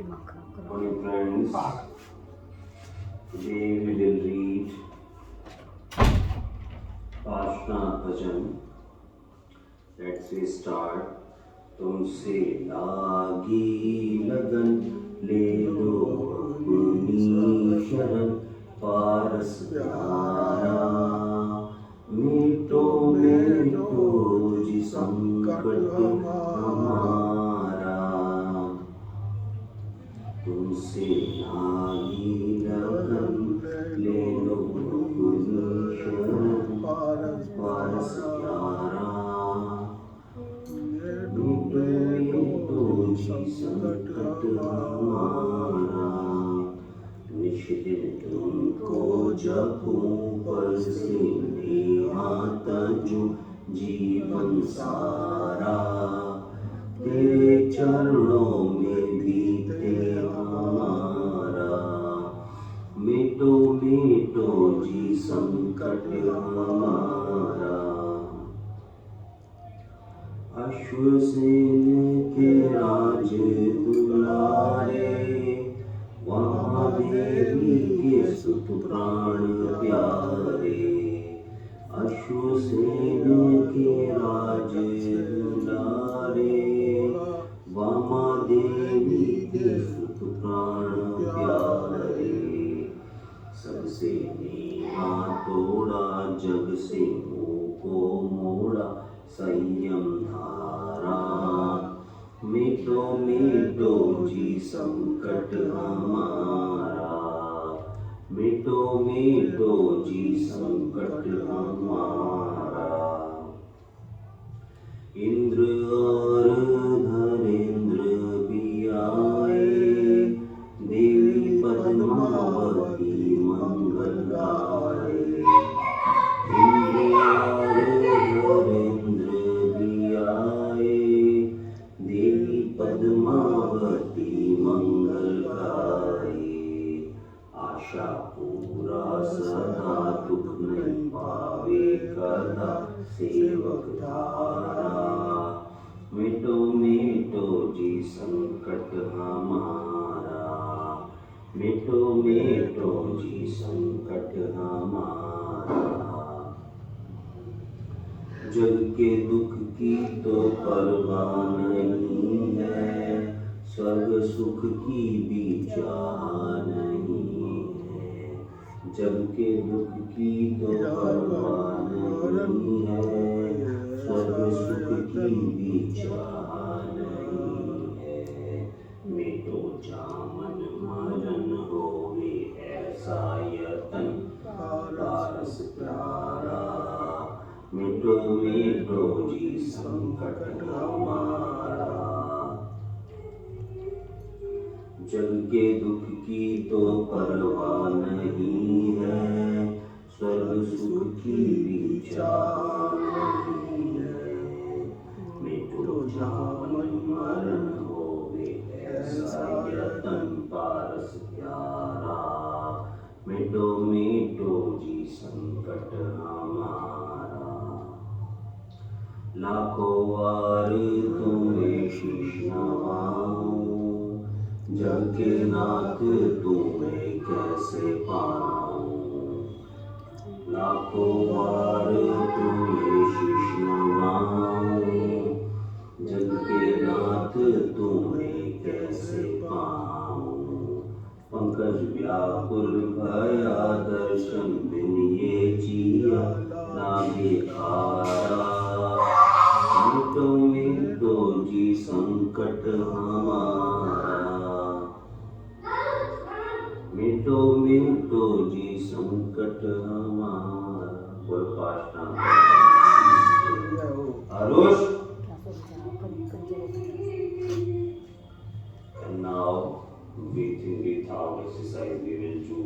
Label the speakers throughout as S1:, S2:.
S1: Morning friends, today we will read Pashna Bhajan. Let's we start. तुमसे लागी लगन ले लो अपनी शरण पारस प्यारा मिटो मिटो जी संकट हमारा तुमसे लागी लगन ले लो अपनी शरण पारस प्यारा संकट हमारा निश्चित तुमको जपूं पर से आता जो जीवन सारा तेरे चरणों में बीते हमारा मिटो मिटो जी संकट हमारा अश्वसेन के राज दुलारे महादेवी के सुत प्राण प्यारे अश्वसेन के राज दुलारे महादेवी के सुत प्राण प्यारे सबसे नीमा तोड़ा जग से मुँह को मोड़ा संयम धारा मिटो मिटो जी संकट हमारा मिटो मिटो जी संकट हमारा इंद्र और धरेंद्र भी आए देवी पद्मावती मंगल गाए इंद्र और धरेंद्र भी आए देवी पद्मावती मंगल गाए आशा पूरा सदा दुख नहीं पावे कदा सेवक धारा मिटो मिटो जी संकट हमारा मिटो मिटो जी संकट हमारा जग के दुख की तो परवाह नहीं है स्वर्ग सुख की भी चाह नहीं है जग के दुख की तो परवाह नहीं है स्वर्ग सुख की भी चाह नहीं है मिटो जामन मरण होवे ऐसा यतन पारस प्यारा मिटो मिटो जी संकट हमारा जग के दुख की तो परवाह नहीं है स्वर्ग सुख की भी चाह नहीं है मिटो जामन मरण होवे ऐसा यतन पारस प्यारा मिटो मिटो जी संकट हमारा लाखों वार तुम्हें शीश नवाऊं जग के नाथ तुम्हें कैसे पाऊं लाखों बार तुम्हें शीश नवाऊं जग के नाथ तुम्हें कैसे पाऊं पंकज व्याकुल भया दर्शन बिन ये जिया लागे खारा मिटो मिटो जी संकट हमारा मिटो मिटो जी संकट हमारा कोई पाठना Aarush and now breathing without exercise we will do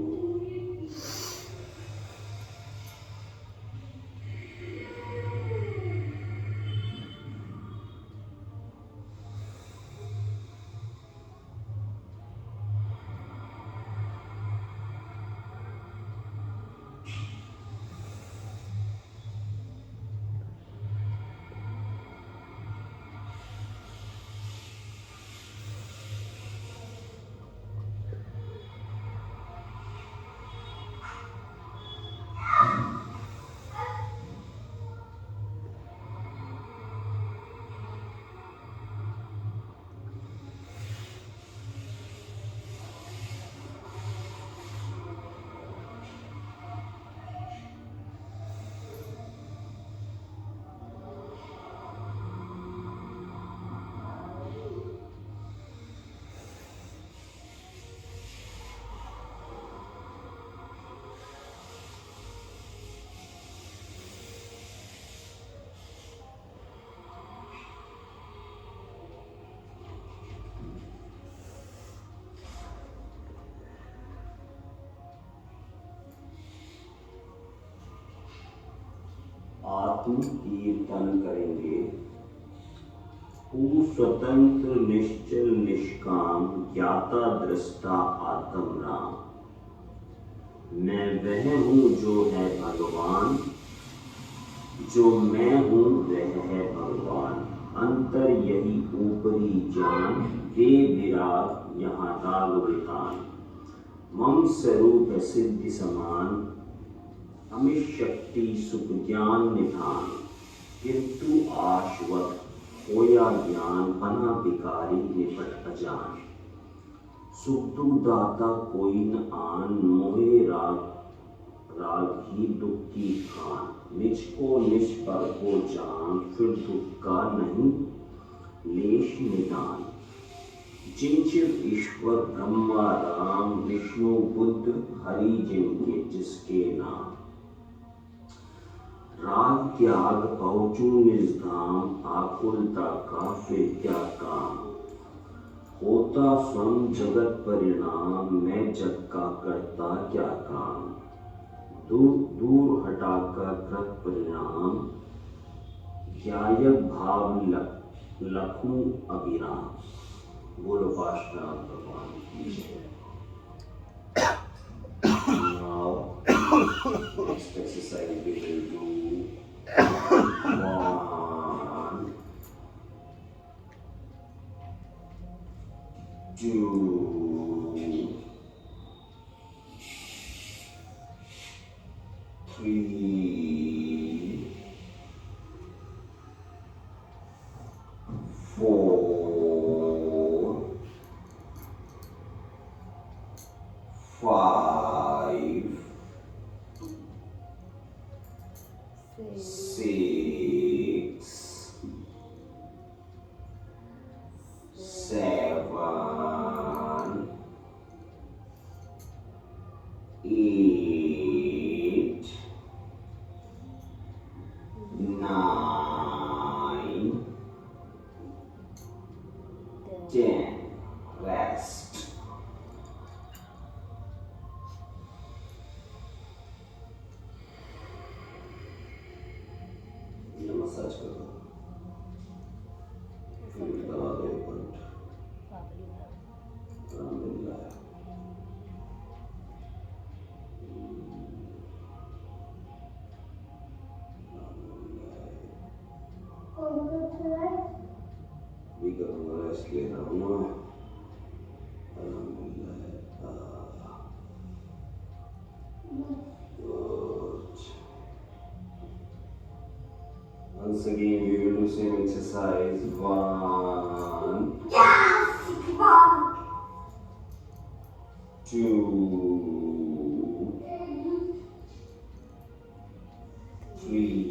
S1: हम कीर्तन करेंगे। तू स्वतंत्र निश्चल निष्काम ज्ञाता दृष्टा आत्म राम। मैं वह हूँ जो है भगवान, जो मैं हूँ वह है भगवान। अंतर यही ऊपरी जान, वे विराग यहाँ राग वितान। मम स्वरूप सिद्धि समान, अमित शक्ति सुख ज्ञान निधान। किंतु आशवत होया ज्ञान, बना विकारी निपट अजान। सुख दुख दाता कोई न आन, मोहे राग राग ही दुख की खान। निज को निज पर को जान, फिर दुख का नहीं लेश निदान। जिनचिव ईश्वर ब्रह्मा राम, विष्णु बुद्ध हरि जिनके जिसके नाम। राग त्याग पहुँचूं निज धाम, आकुलता का फिर क्या काम। होता स्वयं जगत परिणाम, मैं जग का करता क्या काम। दूर दूर हटाकर कृत परिणाम, ज्ञायक भाव लखूं अभिराम। बोलो पार्श्वनाथ भगवान की जय। Now, next exercise we will do 1, 2, 3, 4, 5, 6, 7, 8, 9, 10. Rest. ये मसाज कर दो, दबा दो ऊपर। आराम मिल रहा है। भी करूँगा, रेस्ट ले रहा हूँ ना। आराम मिल रहा है। Good. Once again, we will do same exercise. 1, 2, 3,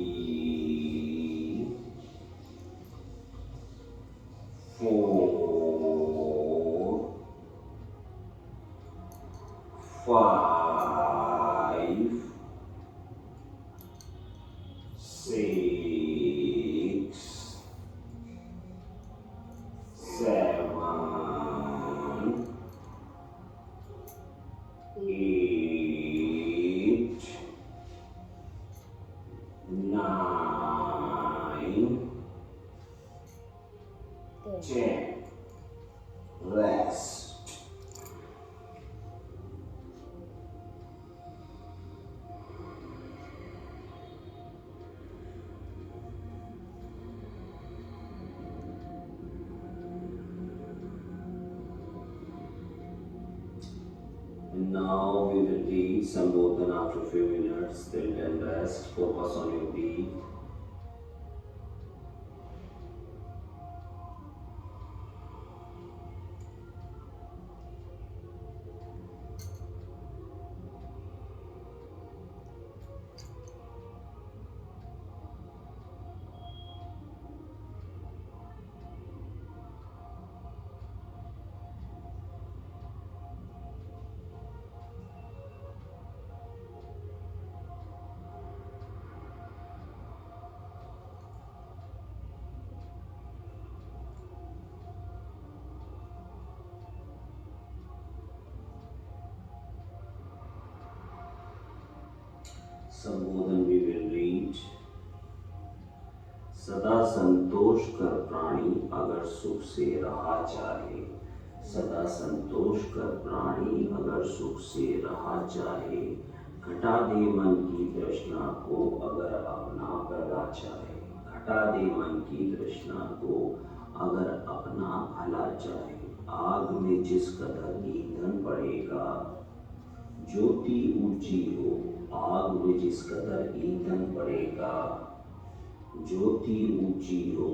S1: 4, 5, 6, 7, 8, 9, 10. Rest. And now we will read Sambodhan after a few minutes. Till then rest. Focus on your breath. Sambodhan we will read सदा संतोष कर प्राणी अगर सुख से रहा चाहे, सदा संतोष कर प्राणी अगर सुख से रहा चाहे, घटा दे मन की तृष्णा को अगर अपना भला चाहे, घटा दे मन की तृष्णा को अगर अपना भला चाहे। आग में जिस कदर ईंधन पड़ेगा, ज्योति ऊंची हो, आग में जिस कदर ईंधन पड़ेगा, ज्योति ऊंची हो,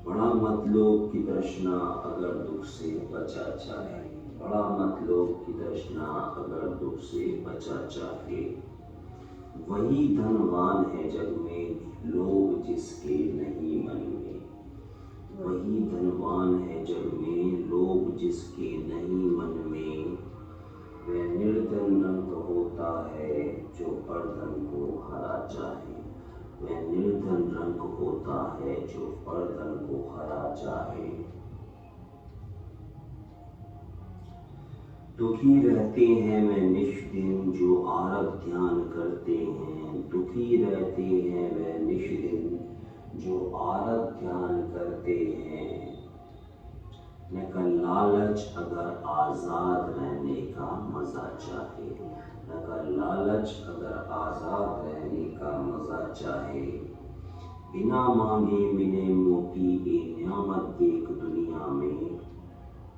S1: बड़ा मतलोक की तृष्णा अगर दुख से बचा चाहे, बड़ा मतलोक की तृष्णा अगर दुख से बचा चाहे। वही धनवान है जग में लोभ जिसके नहीं मन में, वही धनवान है जग में लोभ जिसके नहीं मन में। वह निर्धन रंग होता है जो परधन को हरा चाहे, वह निर्धन रंग होता है जो परधन को हरा चाहे। दुखी रहते हैं वे निश दिन जो आरग ध्यान करते हैं, दुखी रहते हैं वे निश दिन जो आरग ध्यान करते हैं। न का लालच अगर आजाद रहने का मजा चाहे, न का लालच अगर आजाद रहने का मजा चाहे। बिना मांगे मिले मोती ए न्यामत देख दुनिया में,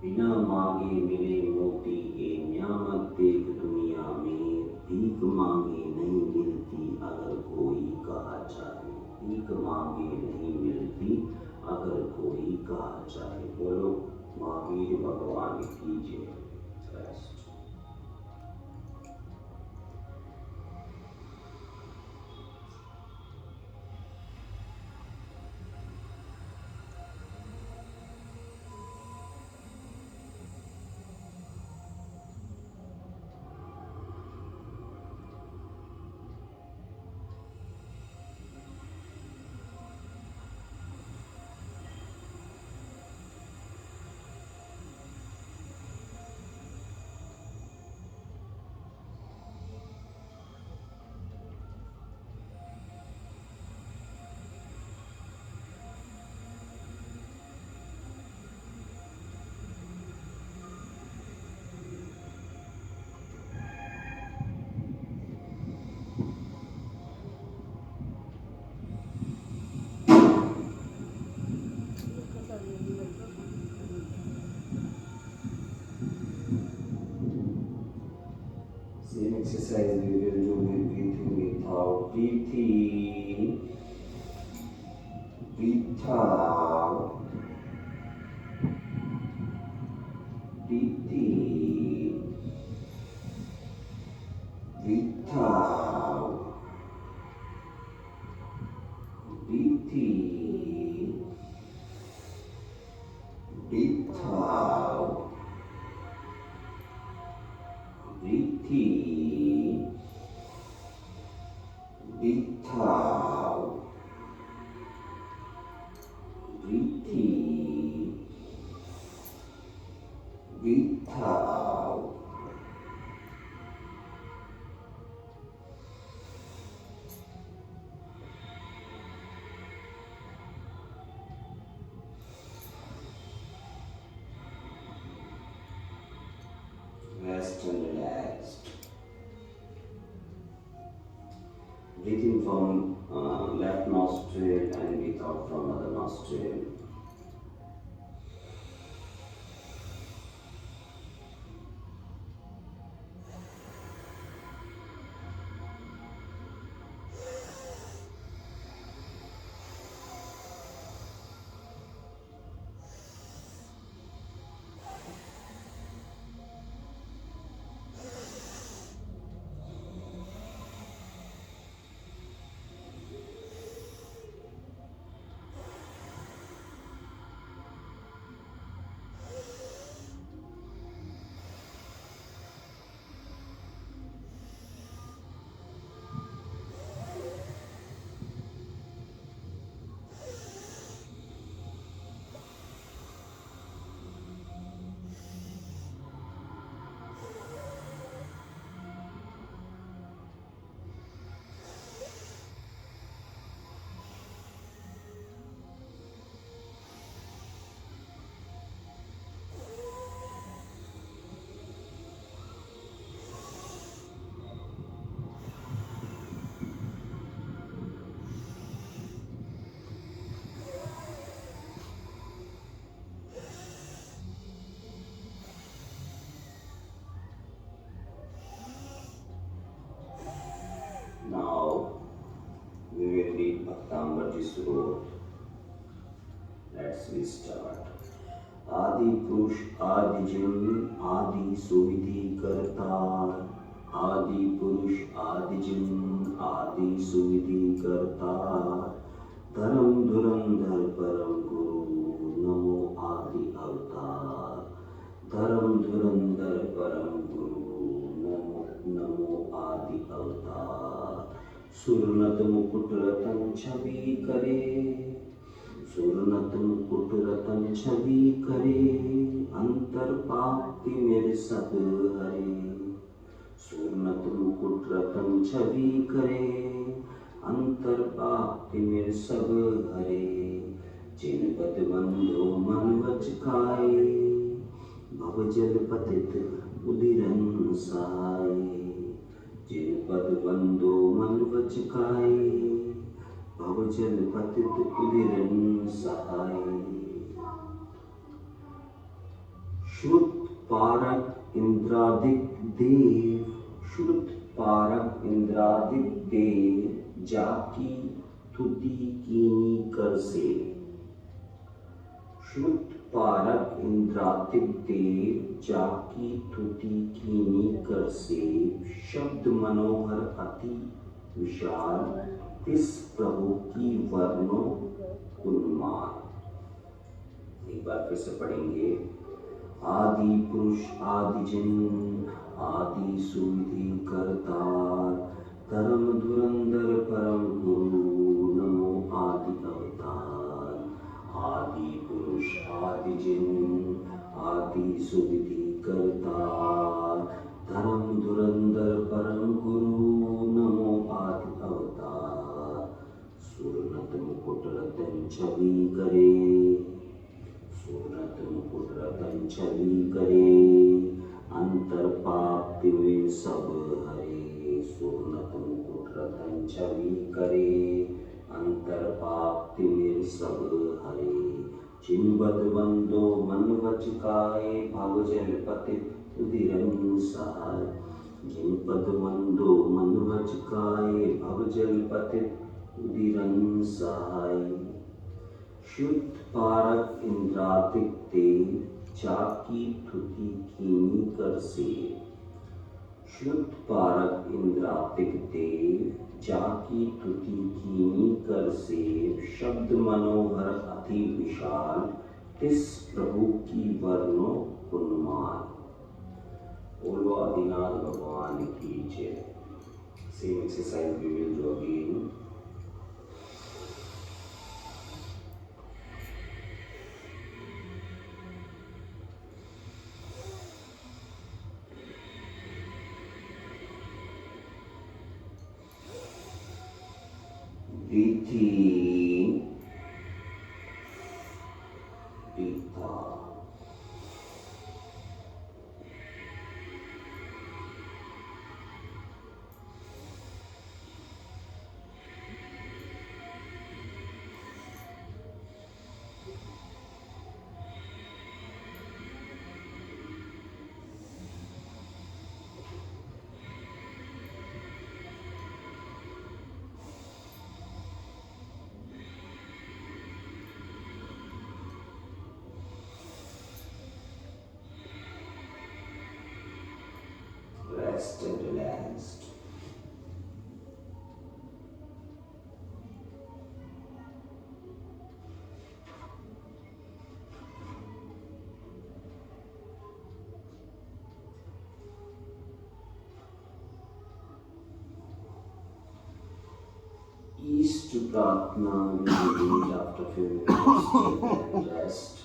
S1: बिना मांगे मिले मोती ए न्यामत देख दुनिया में। भीख मांगे नहीं मिलती अगर कोई कहा चाहे, भीख मांगे नहीं मिलती अगर कोई कहा चाहे। बोलो महावीर भगवान की जय। Same exercise we will do with breathing without. Breathe in, breathe out, breathe in, breathe out, breathe in, breathe out, breathe in, breathe out, breathe in, breathe out. Rest and relaxed. Breathing from left nostril and breathe out from other nostril. आदि पुरुष आदि जिन आदि सुविधि करतार, आदि पुरुष आदि जिन आदि सुविधि करतार, धर्म धुरंधर परम गुरु नमो आदि अवतार, धर्म धुरंधर परम गुरु नमो नमो आदि अवतार। सुरनत मुकुट रतन छवि करे, सुरनत मुकुट रतन छवि करे, अंतर पापी मेरे सब हरे। सुरनत मुकुट रतन छवि करे, अंतर पापी मेरे सब हरे। जिन पद बंधो मन वचकाए, भव जल पतित उदिरन सहाय। जिन पद बंधो मन वचकाए, भव जल पतित उदिरन सहाय। श्रुत पारक इंद्रादिक देव, श्रुत पारक इंद्रादिक देव, जाकी तुति कीनी कर से। श्रुत पारक इंद्रादिक देव, जाकी तुति कीनी कर से। शब्द मनोहर अति विशाल, तिस प्रभु की वर्णो उन्माद। एक बार फिर से पढ़ेंगे। आदि पुरुष आदि जिन आदि सुविधि करतार, धर्म धुरंधर परम गुरु नमो आदि अवतार। आदि पुरुष आदि जिन आदि सुविधि करतार, धर्म धुरंधर परम गुरु नमो आदि अवतार। सुरनत मुकुट रतन छवि करे, सुरनत मुकुट रतन छवि करे, अंतर पाप में सब हरे। सुरनत मुकुट रतन छवि करे, अंतर पाप में सब हरे। जिन बद बंदो मन वचकाए, भव जल पतित उदिरन सहाय। जिन पद बंदो मन वचकाए, भव जल पतित उदिरन सहाय। शुद्ध पारक इंद्रादिक देव, जाकी तुति कीनी कर से। शुद्ध पारक इंद्रादिक देव, जाकी तुति कीनी कर से। शब्द मनोहर अति विशाल, तिस प्रभु की वर्णो उन्माद। बोलो आदिनाथ भगवान की जय। Same exercise we will do again. Breathe in, breathe out. Rest and relaxed. Ease to Pratna we will read after few minutes and rest.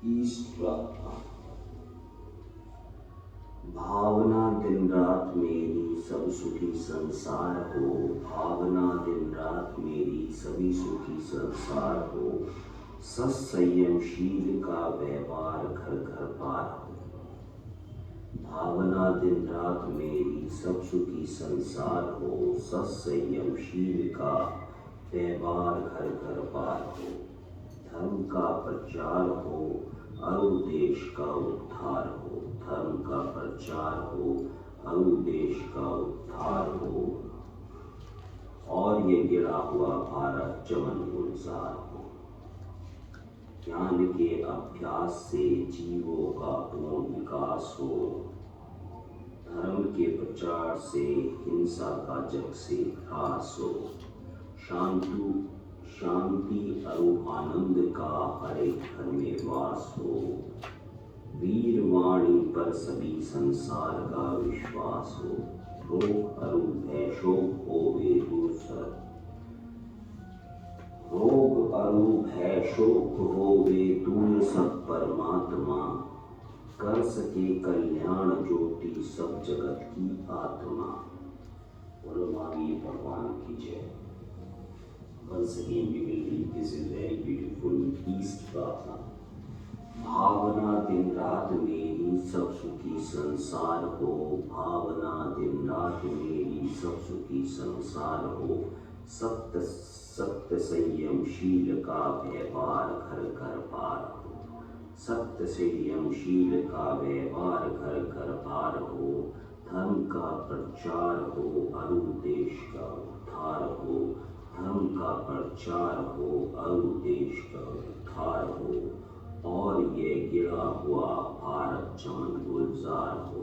S1: East Pratna. भावना दिन रात मेरी सब सुखी संसार हो, भावना दिन रात मेरी सभी सुखी संसार हो, सत्संयमशील का व्यवहार घर घर पार हो। भावना दिन रात मेरी सब सुखी संसार हो, सत्संयमशील का व्यवहार घर घर पार हो। धर्म का प्रचार हो, अरु देश का उद्धार हो, धर्म का प्रचार हो, अरु देश का उद्धार हो, और ये गिरा हुआ भारत चमन गुलजार हो। ज्ञान के अभ्यास से जीवों का पूर्ण विकास हो, धर्म के प्रचार से हिंसा का जग से ह्रास हो, शांति और आनंद का हर एक घर में वास हो, वीर वाणी पर सभी संसार का विश्वास हो, रोग अरु भय शोक होवे दूर सर, रोग अरु भय शोक होवे दूर सब परमात्मा, कर सके कल्याण ज्योति सब जगत की आत्मा। बोलो महावीर भगवान की जय। Once again we will read this is very beautiful East प्रार्थना। भावना दिन रात मेरी सब सुखी संसार हो, भावना दिन रात मेरी सब सुखी संसार हो, सत्य संयमशील का व्यवहार घर घर पार हो, सत्य संयमशील का व्यवहार घर घर पार हो, धर्म का प्रचार हो, अरु देश का उद्धार हो, धर्म का प्रचार हो, अरु देश का उद्धार हो, और ये गिरा हुआ भारत चमन गुलजार हो,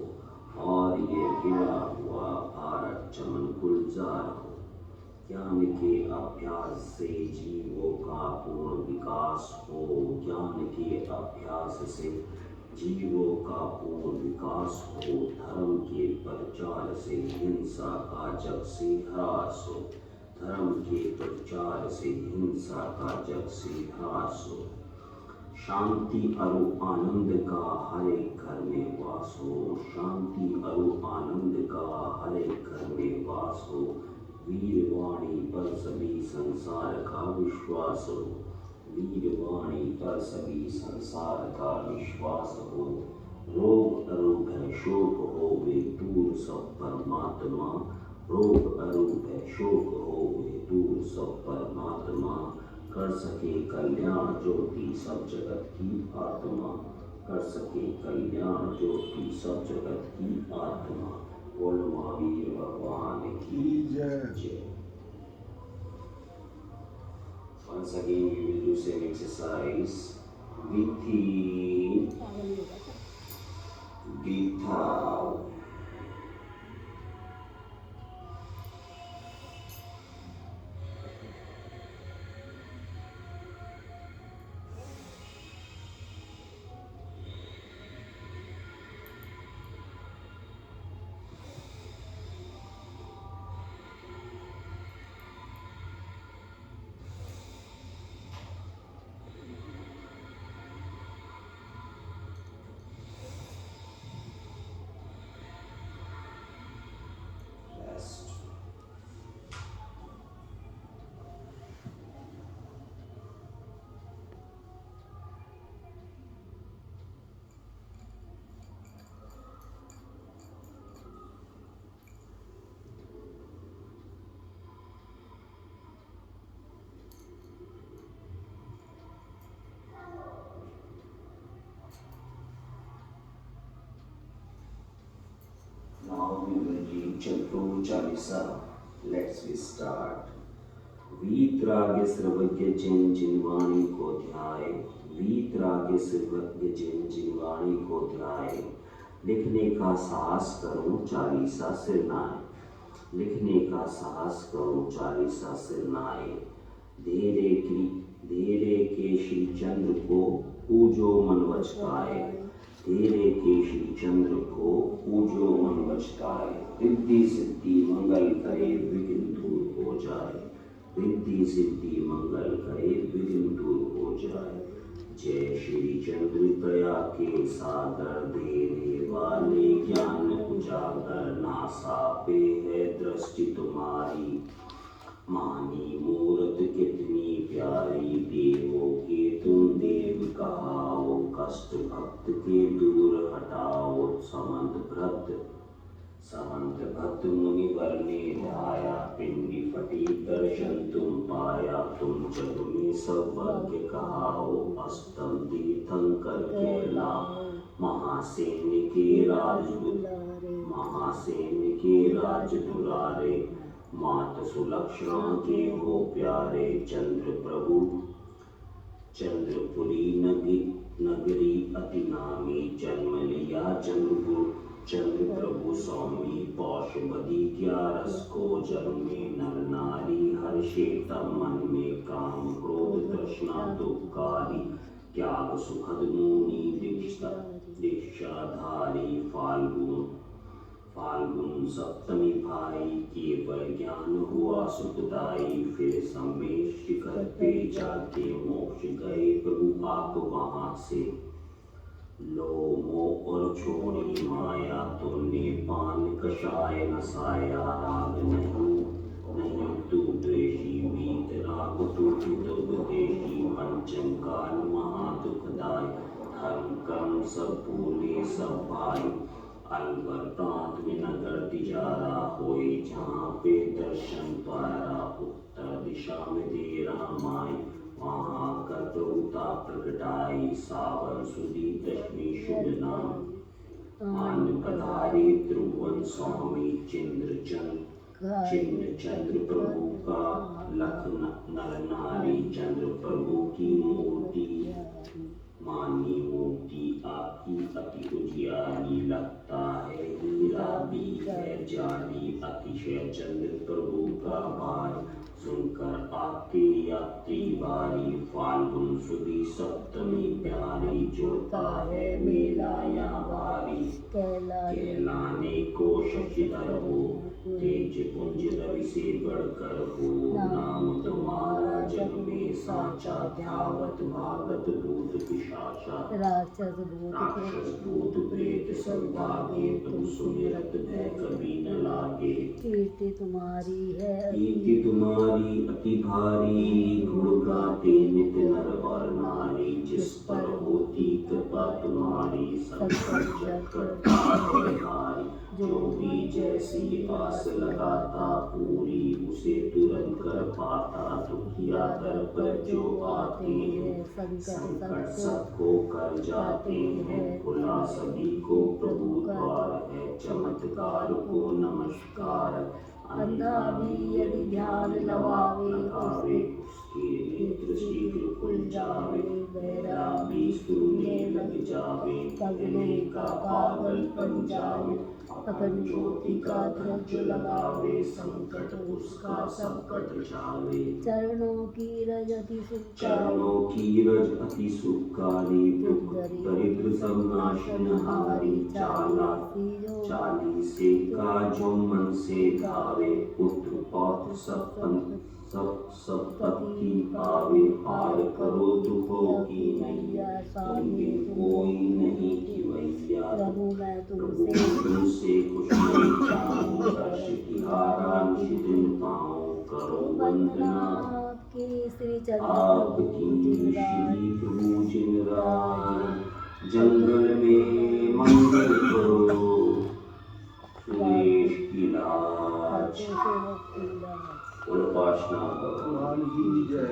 S1: और ये गिरा हुआ भारत चमन गुलजार हो। ज्ञान के अभ्यास से जीवों का पूर्ण विकास हो, ज्ञान के अभ्यास से जीवों का पूर्ण विकास हो, धर्म के प्रचार से हिंसा का जग से ह्रास हो, धर्म के प्रचार से हिंसा का जग से ह्रास हो, शांति और आनंद का हर एक घर में वास हो, शांति और आनंद का हर एक घर में वास हो, वीर वाणी पर सभी संसार का विश्वास हो, वीर वाणी पर सभी संसार का विश्वास हो, रोग अरु भय शोक होवे दूर सब परमात्मा, रोग अरु भय शोक होवे दूर सब परमात्मा, कर सके कल्याण ज्योति सब जगत की आत्मा, कर सके कल्याण ज्योति सब जगत की आत्मा। बोलो महावीर भगवान की जय। Once again we will do same exercise within, without. Now we will read Chatru Chalisa. Let's we start. वीतराग्य सर्वज्ञ जिन जिनवाणी को ध्याए, वीतराग्य सर्वज्ञ जिन जिनवाणी को ध्याए, लिखने का साहस करूं चालीसा सिरनाए, लिखने का साहस करूं चालीसा सिरनाए, धीरे के श्री चंद्र को पूजो मन वचकाए, धीरे के श्री चंद्र को पूजो मन वचकाए, रिद्धि सिद्धि मंगल करे विघ्न दूर हो जाए, रिद्धि सिद्धि मंगल करे विघ्न दूर हो जाए, जय श्री चंद्र दया के सागर देने वाले, ज्ञान उजागर नासा पे है दृष्टि तुम्हारी। मानी मूरत कितनी प्यारी, देवों के तुम देव कहाओ। कष्ट भक्त के दूर हटाओ, समंत भक्त मुनिवर ने ध्याया। पिंडी फटी दर्शन तुम पाया, तुम जग में सौभाग्य कहाओ। अष्टम तीर्थंकर कहला, महासेन के राज दुलारे। मात सुलक्षणा के हो प्यारे, चंद्रपुरी नगरी अति नामी। जन्म लिया चंद्र प्रभु स्वामी, पौष बदी 11 को जन्मे। नर नारी हर्षे तब मन में काम, क्रोध तृष्णा दुखकारी। त्याग सुखद मुनि दीक्षाधारी। फाल्गुन सप्तमी भाई, केवल ज्ञान हुआ सुखदाई। फिर समेश शिखर पे जाके मोक्ष गए प्रभु आप वहां से। लोमो और छोड़ी माया, तुमने पान कषाय नसाया। राग नहीं तू द्वेषी, वीत राग तू देशी। पंचम काल महादुखदाय, धर्म कर्म सब भूले सब भाई। अलवर प्रांत में नगर तिजारा, होए जहाँ पे दर्शन पारा। उत्तर दिशा में दे रामाई, वहाँ कर प्रभुता प्रगटाई। सावन सुदी दशमी शुभ नाम, मान पधारे त्रिभुवन स्वामी। चिन्ह चंद्र प्रभु का, लख नर नारी। चंद्र प्रभु की मूर्ति, मानी मूर्ति आपकी अति उजियारी। लगता है हीरा भी है जाली, अतिशय चंद्र प्रभु का भार। सुनकर आते यात्री बारी, फाल्गुन सुदी सप्तमी प्यारी। जोता है मेला यहाँ भारी, कहलाने को शशिधर हो। तेज पुंज रवि से बढ़कर हो, नाम तुम्हारा जग में साचा। ध्यावत भागत भूत पिशाचा, राक्षस भूत प्रेत सब भागे। तुम सुमिरत भय कभी न लागे। कीर्ति तुम्हारी अति भारी, गुण गाते नित नर और नारी। जिस पर होती कृपा तुम्हारी, संकट जग करता है हारी। जो भी जैसी आस लगाता, पूरी उसे तुरंत कर पाता। दुखिया दर पर जो आते हैं, संकट सबको कर जाते हैं। खुला सभी को प्रभु द्वार है, चमत्कार को नमस्कार। अंधा भी यदि ध्यान लगावे, उसके नेत्र शीघ्र खुल जावे। बहरा भी सुनने लग जावे, पगले का पागल बन जावे। अखंड ज्योति का ध्वज लगावे, संकट उसका सब कट जावे। चरणों की रज अति सुखकारी, दुख दरिद्र सब नाशनहारी। चाली से का जो मन से धावे, पुत्र पौत्र सब पति पावे। पार करो दुखों की नैया, तुम बिन कोई नहीं खिवैया। प्रभु मैं तुमसे कुछ नहीं चाहूं, दर्श तिहारा निशिदिन पाऊं। करो वंदना आपकी श्री प्रभु जिन राय। जंगल में मंगल करो, सुरेश की लाज। उपासना भगवान की जय।